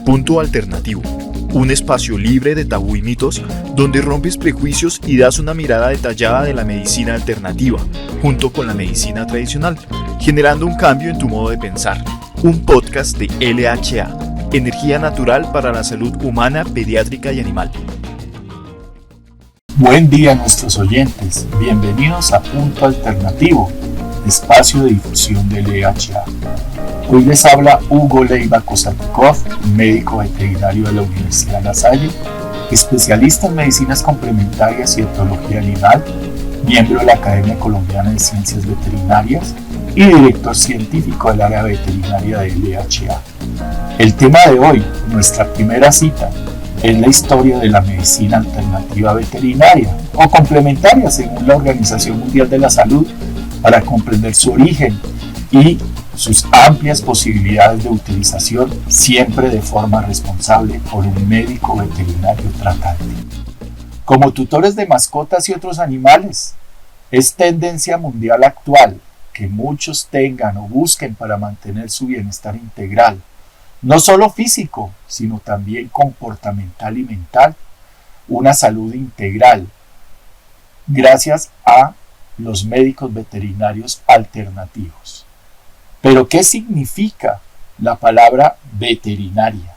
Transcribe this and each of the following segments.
Punto Alternativo, un espacio libre de tabú y mitos donde rompes prejuicios y das una mirada detallada de la medicina alternativa, junto con la medicina tradicional, generando un cambio en tu modo de pensar. Un podcast de LHA, Energía Natural para la Salud Humana, Pediátrica y Animal. Buen día a nuestros oyentes, bienvenidos a Punto Alternativo, espacio de difusión de LHA. Hoy les habla Hugo Leiva Kosatikov, médico veterinario de la Universidad La Salle, especialista en medicinas complementarias y etología animal, miembro de la Academia Colombiana de Ciencias Veterinarias y director científico del área veterinaria de LHA. El tema de hoy, nuestra primera cita, es la historia de la medicina alternativa veterinaria o complementaria según la Organización Mundial de la Salud, para comprender su origen y sus amplias posibilidades de utilización, siempre de forma responsable por un médico veterinario tratante. Como tutores de mascotas y otros animales, es tendencia mundial actual que muchos tengan o busquen para mantener su bienestar integral, no solo físico, sino también comportamental y mental, una salud integral, gracias a los médicos veterinarios alternativos. Pero, ¿qué significa la palabra veterinaria?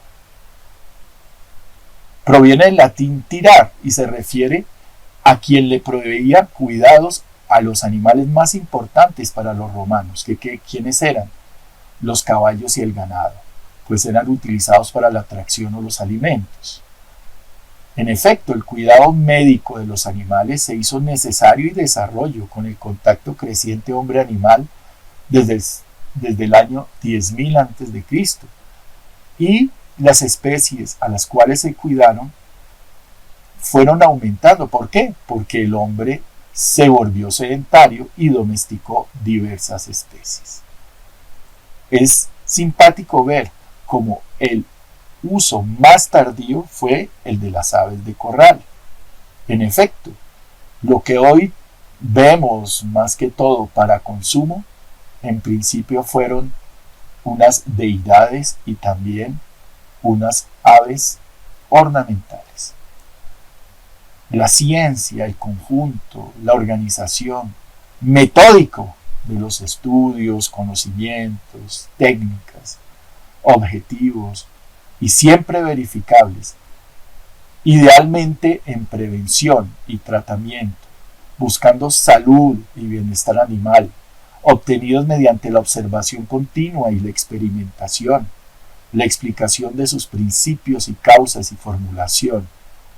Proviene del latín tirar y se refiere a quien le proveía cuidados a los animales más importantes para los romanos. ¿Quiénes eran? Los caballos y el ganado, pues eran utilizados para la tracción o los alimentos. En efecto, el cuidado médico de los animales se hizo necesario y desarrollo con el contacto creciente hombre-animal desde el año 10.000 a.C. Y las especies a las cuales se cuidaron fueron aumentando. ¿Por qué? Porque el hombre se volvió sedentario y domesticó diversas especies. Es simpático ver cómo el uso más tardío fue el de las aves de corral. En efecto, lo que hoy vemos más que todo para consumo, en principio fueron unas deidades y también unas aves ornamentales. La ciencia, el conjunto, la organización metódico de los estudios, conocimientos, técnicas, objetivos y siempre verificables, idealmente en prevención y tratamiento, buscando salud y bienestar animal, obtenidos mediante la observación continua y la experimentación, la explicación de sus principios y causas y formulación,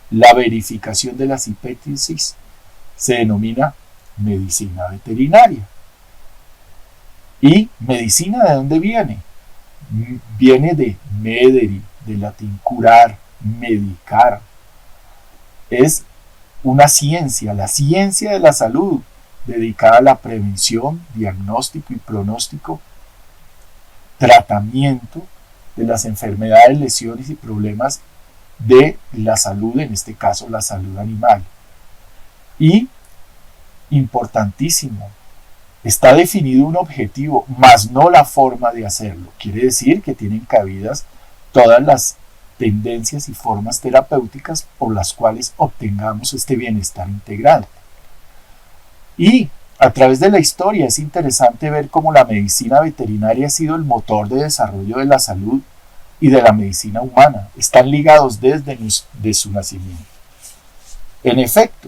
la verificación de las hipótesis, se denomina medicina veterinaria. ¿Y medicina de dónde viene? Viene de mederi, del latín curar, medicar. Es una ciencia, la ciencia de la salud, dedicada a la prevención, diagnóstico y pronóstico, tratamiento de las enfermedades, lesiones y problemas de la salud, en este caso la salud animal. Y, importantísimo, está definido un objetivo, mas no la forma de hacerlo. Quiere decir que tienen cabidas todas las tendencias y formas terapéuticas por las cuales obtengamos este bienestar integral. Y a través de la historia es interesante ver cómo la medicina veterinaria ha sido el motor de desarrollo de la salud y de la medicina humana. Están ligados desde su nacimiento. En efecto,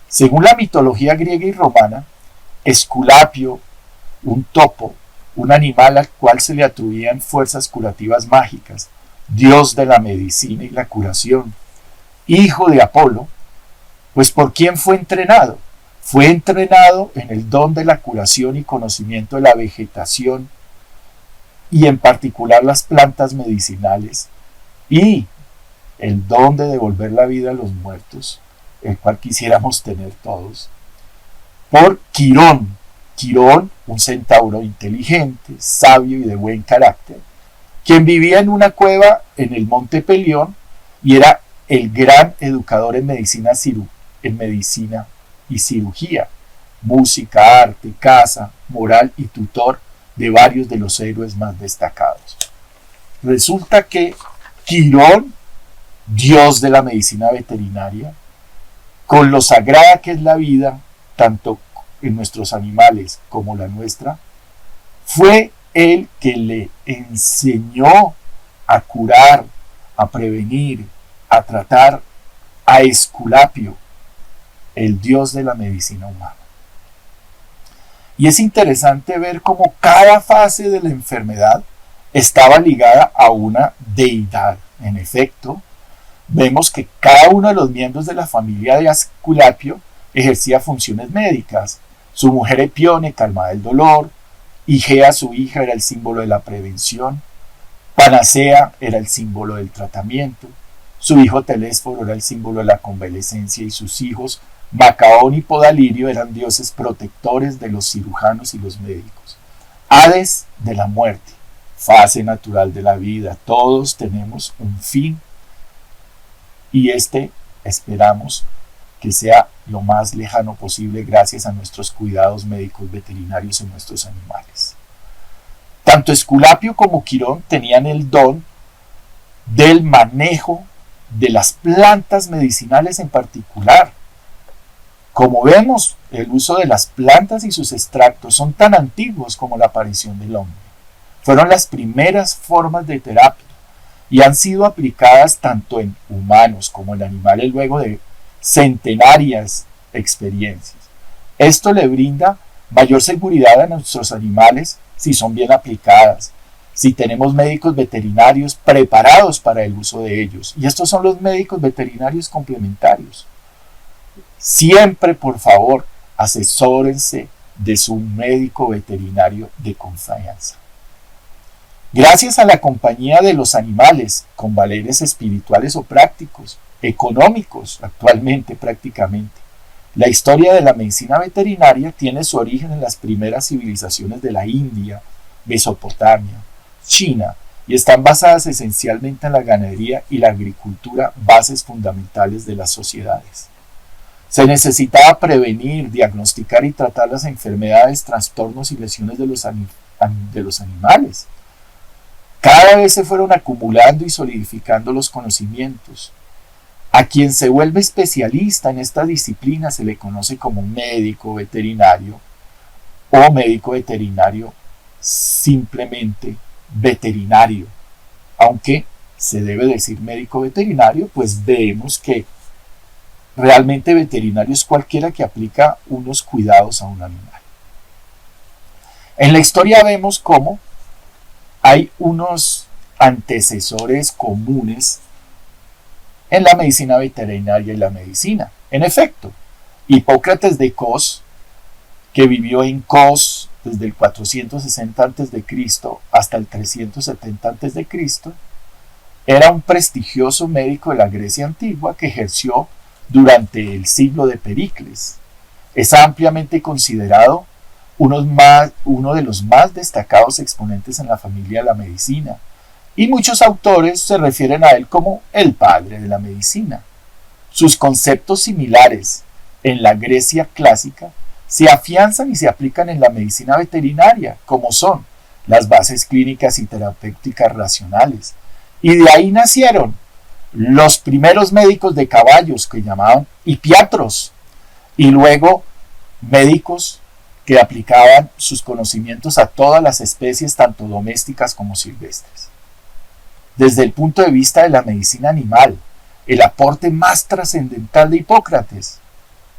según la mitología griega y romana, Esculapio, un topo, un animal al cual se le atribuían fuerzas curativas mágicas, dios de la medicina y la curación, hijo de Apolo, pues ¿por quién fue entrenado? Fue entrenado en el don de la curación y conocimiento de la vegetación y en particular las plantas medicinales y el don de devolver la vida a los muertos, el cual quisiéramos tener todos, por Quirón. Quirón, un centauro inteligente, sabio y de buen carácter, quien vivía en una cueva en el monte Pelión y era el gran educador en medicina y cirugía, música, arte, caza, moral y tutor de varios de los héroes más destacados. Resulta que Quirón, dios de la medicina veterinaria, con lo sagrada que es la vida, tanto en nuestros animales como la nuestra, fue el que le enseñó a curar, a prevenir, a tratar a Esculapio, el dios de la medicina humana. Y es interesante ver cómo cada fase de la enfermedad estaba ligada a una deidad. En efecto, vemos que cada uno de los miembros de la familia de Esculapio ejercía funciones médicas. Su mujer Epione calmaba el dolor, Igea, su hija, era el símbolo de la prevención, Panacea era el símbolo del tratamiento, su hijo Telésforo era el símbolo de la convalecencia y sus hijos Macaón y Podalirio eran dioses protectores de los cirujanos y los médicos. Hades, de la muerte, fase natural de la vida. Todos tenemos un fin y esperamos que sea lo más lejano posible gracias a nuestros cuidados médicos veterinarios en nuestros animales. Tanto Esculapio como Quirón tenían el don del manejo de las plantas medicinales en particular. Como vemos, el uso de las plantas y sus extractos son tan antiguos como la aparición del hombre. Fueron las primeras formas de terapia y han sido aplicadas tanto en humanos como en animales luego de centenarias experiencias. Esto le brinda mayor seguridad a nuestros animales si son bien aplicadas, si tenemos médicos veterinarios preparados para el uso de ellos. Y estos son los médicos veterinarios complementarios. Siempre, por favor, asesórense de su médico veterinario de confianza. Gracias a la compañía de los animales, con valores espirituales o prácticos, económicos actualmente prácticamente, la historia de la medicina veterinaria tiene su origen en las primeras civilizaciones de la India, Mesopotamia, China, y están basadas esencialmente en la ganadería y la agricultura, bases fundamentales de las sociedades. Se necesitaba prevenir, diagnosticar y tratar las enfermedades, trastornos y lesiones de los animales. Cada vez se fueron acumulando y solidificando los conocimientos. A quien se vuelve especialista en esta disciplina se le conoce como médico veterinario o médico veterinario simplemente veterinario. Aunque se debe decir médico veterinario, pues vemos que realmente veterinario es cualquiera que aplica unos cuidados a un animal. En la historia vemos cómo hay unos antecesores comunes en la medicina veterinaria y la medicina. En efecto, Hipócrates de Cos, que vivió en Cos desde el 460 a.C. hasta el 370 a.C., era un prestigioso médico de la Grecia antigua que ejerció durante el siglo de Pericles. Es ampliamente considerado uno de los más destacados exponentes en la familia de la medicina, y muchos autores se refieren a él como el padre de la medicina. Sus conceptos similares en la Grecia clásica se afianzan y se aplican en la medicina veterinaria, como son las bases clínicas y terapéuticas racionales, y de ahí nacieron los primeros médicos de caballos que llamaban hipiatros, y luego médicos que aplicaban sus conocimientos a todas las especies, tanto domésticas como silvestres. Desde el punto de vista de la medicina animal, el aporte más trascendental de Hipócrates,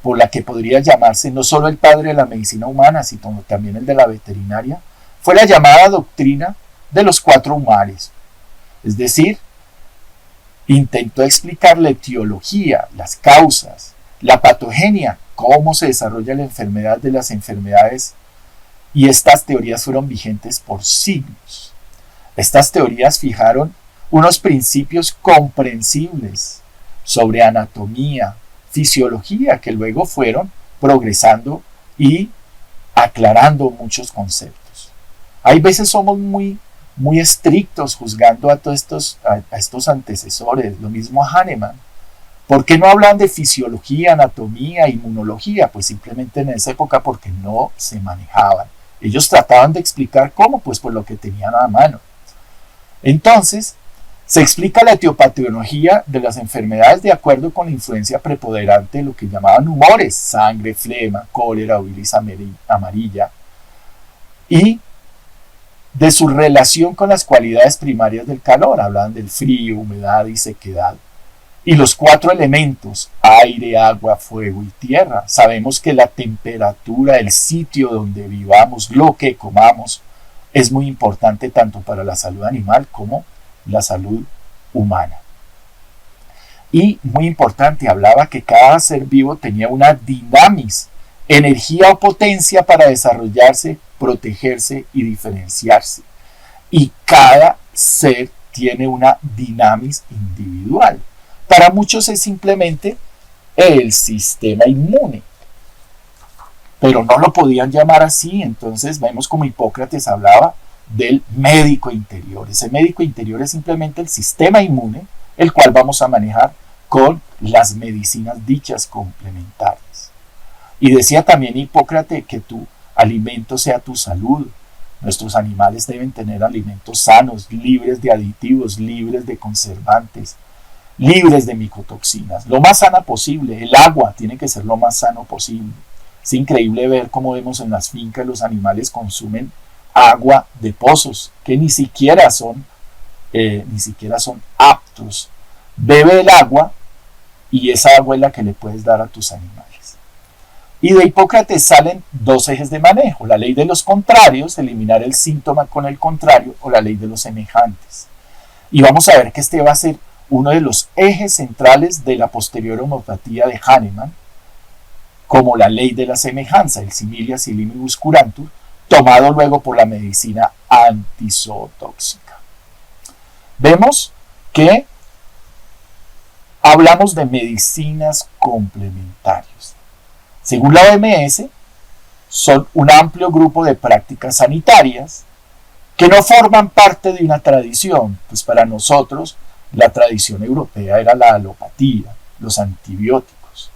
por la que podría llamarse no solo el padre de la medicina humana, sino también el de la veterinaria, fue la llamada doctrina de los 4 humares. Es decir, intentó explicar la etiología, las causas, la patogenia, cómo se desarrolla la enfermedad de las enfermedades, y estas teorías fueron vigentes por siglos. Estas teorías fijaron unos principios comprensibles sobre anatomía, fisiología, que luego fueron progresando y aclarando muchos conceptos. Hay veces somos muy estrictos juzgando a todos estos antecesores, lo mismo a Hahnemann. ¿Por qué no hablan de fisiología, anatomía, inmunología? Pues simplemente en esa época porque no se manejaban. Ellos trataban de explicar cómo, pues por lo que tenían a mano. Entonces, Se explica la etiopatología de las enfermedades de acuerdo con la influencia preponderante de lo que llamaban humores, sangre, flema, cólera o bilis amarilla, y de su relación con las cualidades primarias del calor. Hablan del frío, humedad y sequedad. Y los 4 elementos, aire, agua, fuego y tierra. Sabemos que la temperatura, el sitio donde vivamos, lo que comamos, es muy importante tanto para la salud animal como la salud humana. Y muy importante, hablaba que cada ser vivo tenía una dinamis, energía o potencia para desarrollarse, protegerse y diferenciarse. Y cada ser tiene una dinamis individual. Para muchos es simplemente el sistema inmune, pero no lo podían llamar así. Entonces vemos como Hipócrates hablaba del médico interior. Ese médico interior es simplemente el sistema inmune, el cual vamos a manejar con las medicinas dichas complementarias. Y decía también Hipócrates que tu alimento sea tu salud. Nuestros animales deben tener alimentos sanos, libres de aditivos, libres de conservantes, libres de micotoxinas, lo más sana posible. El agua tiene que ser lo más sano posible. Es increíble ver cómo vemos en las fincas los animales consumen agua de pozos que ni siquiera son aptos. Bebe el agua y esa agua es la que le puedes dar a tus animales. Y de Hipócrates salen 2 ejes de manejo: la ley de los contrarios, eliminar el síntoma con el contrario, o la ley de los semejantes. Y vamos a ver que este va a ser uno de los ejes centrales de la posterior homeopatía de Hahnemann, como la ley de la semejanza, el similia similibus curantur, tomado luego por la medicina antizootóxica. Vemos que hablamos de medicinas complementarias. Según la OMS, son un amplio grupo de prácticas sanitarias que no forman parte de una tradición, pues para nosotros la tradición europea era la alopatía, los antibióticos,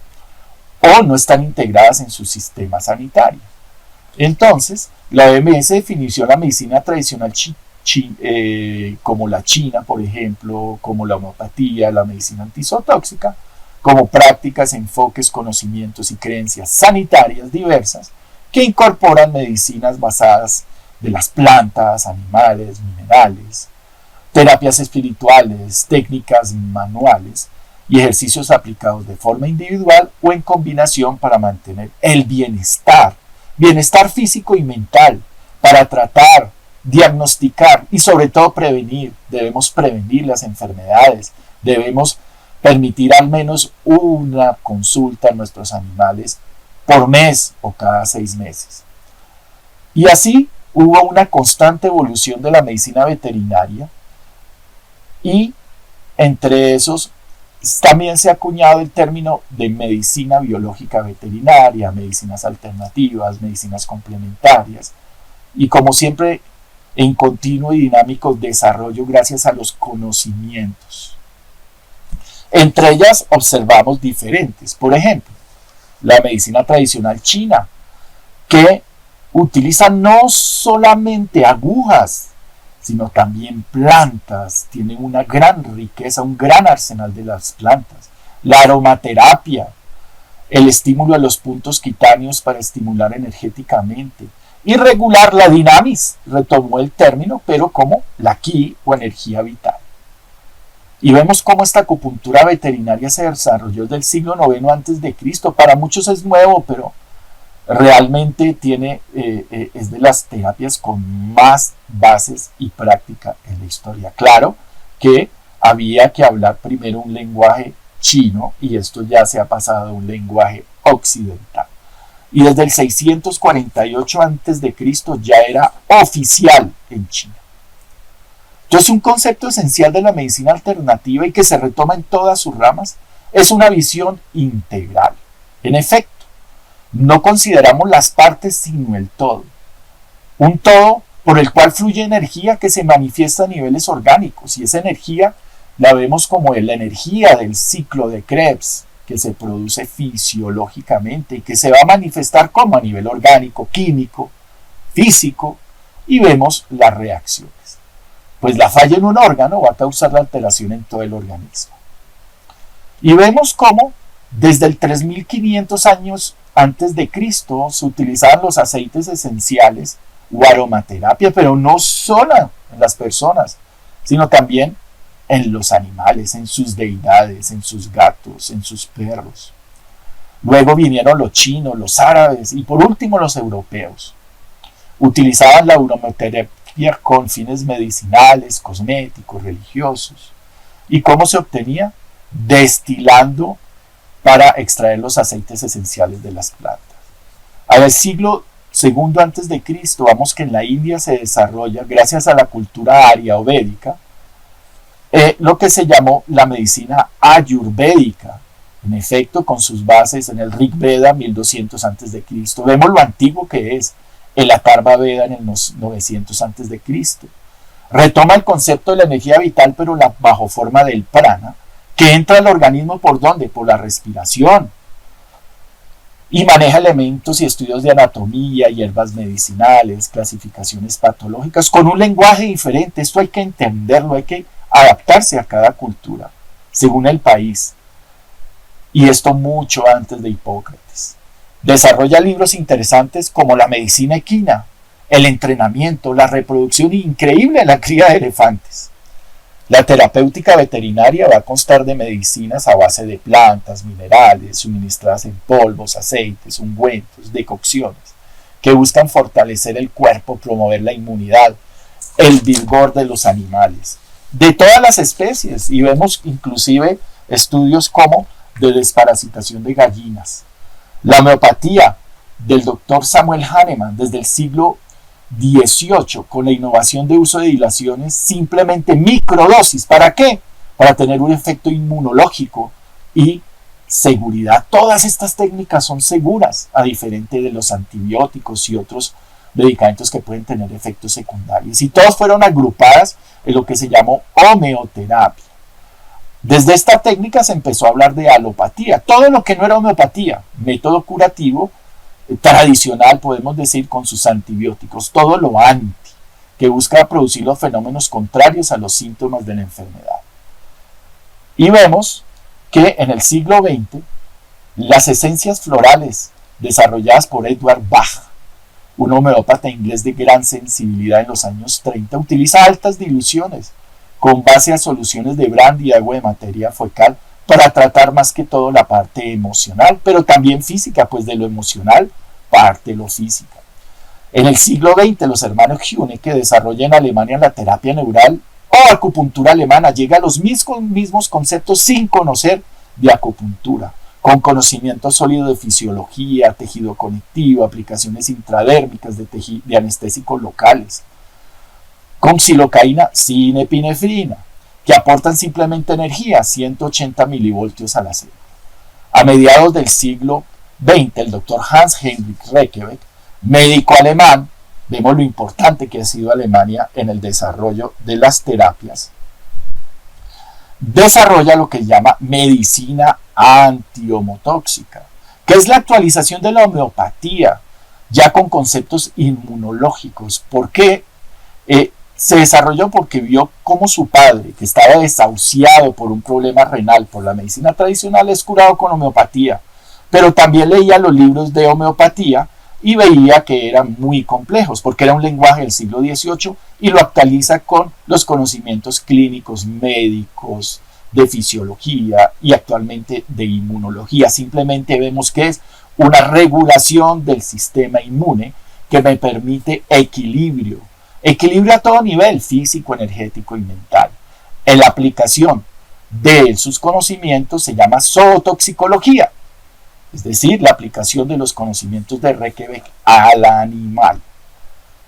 o no están integradas en su sistema sanitario. Entonces, la OMS definió la medicina tradicional como la china, por ejemplo, como la homeopatía, la medicina antizootóxica, como prácticas, enfoques, conocimientos y creencias sanitarias diversas que incorporan medicinas basadas de las plantas, animales, minerales, terapias espirituales, técnicas manuales y ejercicios aplicados de forma individual o en combinación para mantener el bienestar físico y mental, para tratar, diagnosticar y sobre todo prevenir. Debemos prevenir las enfermedades, debemos permitir al menos una consulta a nuestros animales por mes o cada 6 meses. Y así hubo una constante evolución de la medicina veterinaria, y entre esos también se ha acuñado el término de medicina biológica veterinaria, medicinas alternativas, medicinas complementarias, y como siempre en continuo y dinámico desarrollo gracias a los conocimientos. Entre ellas observamos diferentes. Por ejemplo, la medicina tradicional china, que utiliza no solamente agujas, sino también plantas. Tiene una gran riqueza, un gran arsenal de las plantas. La aromaterapia, el estímulo a los puntos cutáneos para estimular energéticamente, y regular la dinamis, retomó el término, pero como la ki o energía vital. Y vemos cómo esta acupuntura veterinaria se desarrolló desde el siglo IX a.C. Para muchos es nuevo, pero realmente es de las terapias con más bases y práctica en la historia. Claro que había que hablar primero un lenguaje chino, y esto ya se ha pasado a un lenguaje occidental. Y desde el 648 a.C. ya era oficial en China. Entonces, un concepto esencial de la medicina alternativa y que se retoma en todas sus ramas es una visión integral. En efecto, no consideramos las partes sino el todo. Un todo por el cual fluye energía que se manifiesta a niveles orgánicos, y esa energía la vemos como la energía del ciclo de Krebs, que se produce fisiológicamente y que se va a manifestar como a nivel orgánico, químico, físico, y vemos las reacciones. pues la falla en un órgano va a causar la alteración en todo el organismo. Y vemos cómo desde el 3500 años antes de Cristo se utilizaban los aceites esenciales o aromaterapia, pero no solo en las personas, sino también en los animales, en sus deidades, en sus gatos, en sus perros. Luego vinieron los chinos, los árabes y por último los europeos. Utilizaban la aromaterapia con fines medicinales, cosméticos, religiosos. ¿Y cómo se obtenía? Destilando para extraer los aceites esenciales de las plantas. Al siglo II antes de Cristo, vamos que en la India se desarrolla, gracias a la cultura aria o védica, lo que se llamó la medicina ayurvédica, en efecto con sus bases en el Rig Veda 1200 antes de Cristo. Vemos lo antiguo que es el Atharva Veda en el 900 antes de Cristo. Retoma el concepto de la energía vital, pero bajo forma del prana, que entra al organismo ¿por dónde? Por la respiración. Y maneja elementos y estudios de anatomía, hierbas medicinales, clasificaciones patológicas, con un lenguaje diferente. Esto hay que entenderlo, hay que adaptarse a cada cultura, según el país. Y esto mucho antes de Hipócrates. Desarrolla libros interesantes como la medicina equina, el entrenamiento, la reproducción increíble de la cría de elefantes. La terapéutica veterinaria va a constar de medicinas a base de plantas, minerales, suministradas en polvos, aceites, ungüentos, decocciones, que buscan fortalecer el cuerpo, promover la inmunidad, el vigor de los animales, de todas las especies, y vemos inclusive estudios como de desparasitación de gallinas. La homeopatía del doctor Samuel Hahnemann desde el siglo XVIII, con la innovación de uso de dilaciones, simplemente microdosis. ¿Para qué? Para tener un efecto inmunológico y seguridad. Todas estas técnicas son seguras, a diferencia de los antibióticos y otros medicamentos que pueden tener efectos secundarios. Y todas fueron agrupadas en lo que se llamó homeoterapia. Desde esta técnica se empezó a hablar de alopatía. Todo lo que no era homeopatía, método curativo, tradicional, podemos decir, con sus antibióticos, todo lo anti, que busca producir los fenómenos contrarios a los síntomas de la enfermedad. Y vemos que en el siglo XX, las esencias florales desarrolladas por Edward Bach, un homeópata inglés de gran sensibilidad en los años 30, utiliza altas diluciones con base a soluciones de brandy y agua de materia fecal para tratar más que todo la parte emocional, pero también física, pues de lo emocional parte lo física. En el siglo XX, los hermanos Huene, que desarrollan en Alemania la terapia neural o acupuntura alemana, llega a los mismos conceptos sin conocer de acupuntura, con conocimiento sólido de fisiología, tejido conectivo, aplicaciones intradérmicas de anestésicos locales, con xilocaína sin epinefrina, que aportan simplemente energía, 180 milivoltios a la célula. A mediados del siglo XX, el doctor Hans-Heinrich Rekebeck, médico alemán, vemos lo importante que ha sido Alemania en el desarrollo de las terapias, desarrolla lo que llama medicina antihomotóxica, que es la actualización de la homeopatía, ya con conceptos inmunológicos. ¿Por qué? Se desarrolló porque vio cómo su padre, que estaba desahuciado por un problema renal por la medicina tradicional, es curado con homeopatía, pero también leía los libros de homeopatía y veía que eran muy complejos, porque era un lenguaje del siglo XVIII y lo actualiza con los conocimientos clínicos, médicos, de fisiología y actualmente de inmunología. Simplemente vemos que es una regulación del sistema inmune que me permite equilibrio a todo nivel, físico, energético y mental. En la aplicación de sus conocimientos se llama zootoxicología, es decir, la aplicación de los conocimientos de Rekebeck al animal.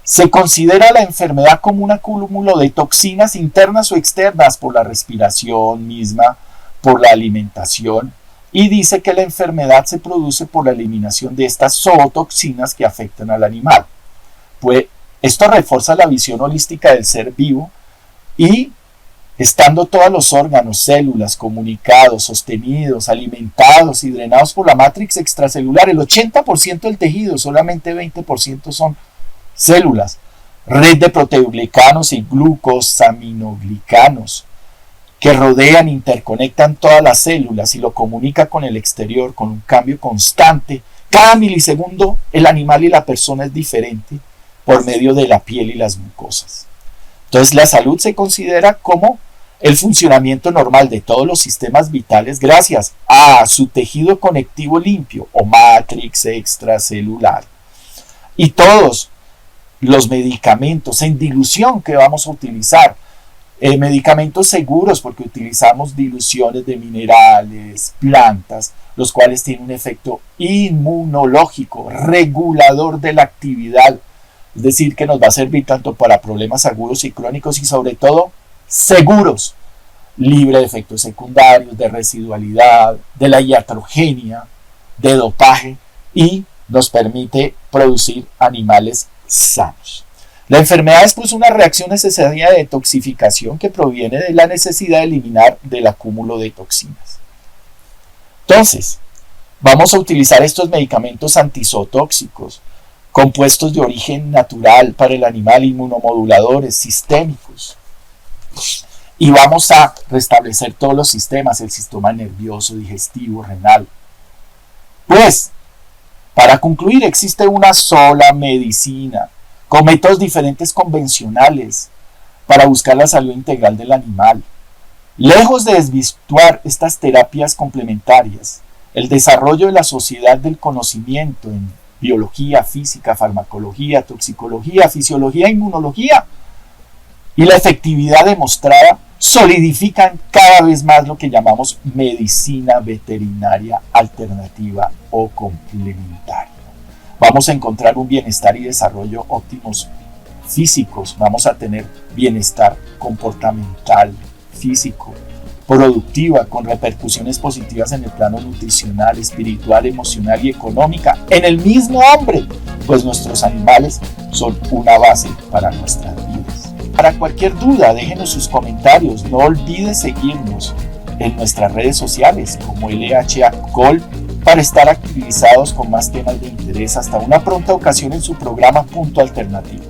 Se considera la enfermedad como un acúmulo de toxinas internas o externas por la respiración misma, por la alimentación, y dice que la enfermedad se produce por la eliminación de estas zootoxinas que afectan al animal. Pues esto refuerza la visión holística del ser vivo y, estando todos los órganos, células, comunicados, sostenidos, alimentados y drenados por la matrix extracelular, el 80% del tejido, solamente 20% son células, red de proteoglicanos y glucosaminoglicanos que rodean, interconectan todas las células y lo comunica con el exterior con un cambio constante. Cada milisegundo el animal y la persona es diferente por medio de la piel y las mucosas. Entonces la salud se considera como el funcionamiento normal de todos los sistemas vitales gracias a su tejido conectivo limpio o matrix extracelular. Y todos los medicamentos en dilución que vamos a utilizar, medicamentos seguros porque utilizamos diluciones de minerales, plantas, los cuales tienen un efecto inmunológico, regulador de la actividad, es decir, que nos va a servir tanto para problemas agudos y crónicos y sobre todo seguros, libre de efectos secundarios, de residualidad, de la iatrogenia, de dopaje y nos permite producir animales sanos. La enfermedad es pues una reacción necesaria de detoxificación que proviene de la necesidad de eliminar del acúmulo de toxinas. Entonces, vamos a utilizar estos medicamentos antizoótóxicos, compuestos de origen natural para el animal, inmunomoduladores sistémicos. Y vamos a restablecer todos los sistemas, el sistema nervioso, digestivo, renal. Pues, para concluir, existe una sola medicina, con métodos diferentes convencionales para buscar la salud integral del animal. Lejos de desvirtuar estas terapias complementarias, el desarrollo de la sociedad del conocimiento en biología, física, farmacología, toxicología, fisiología, inmunología y la efectividad demostrada solidifican cada vez más lo que llamamos medicina veterinaria alternativa o complementaria. Vamos a encontrar un bienestar y desarrollo óptimos físicos, vamos a tener bienestar comportamental, físico, productiva, con repercusiones positivas en el plano nutricional, espiritual, emocional y económica, en el mismo hombre, pues nuestros animales son una base para nuestras vidas. Para cualquier duda, déjenos sus comentarios, no olvide seguirnos en nuestras redes sociales como LHA Col para estar actualizados con más temas de interés. Hasta una pronta ocasión en su programa Punto Alternativo.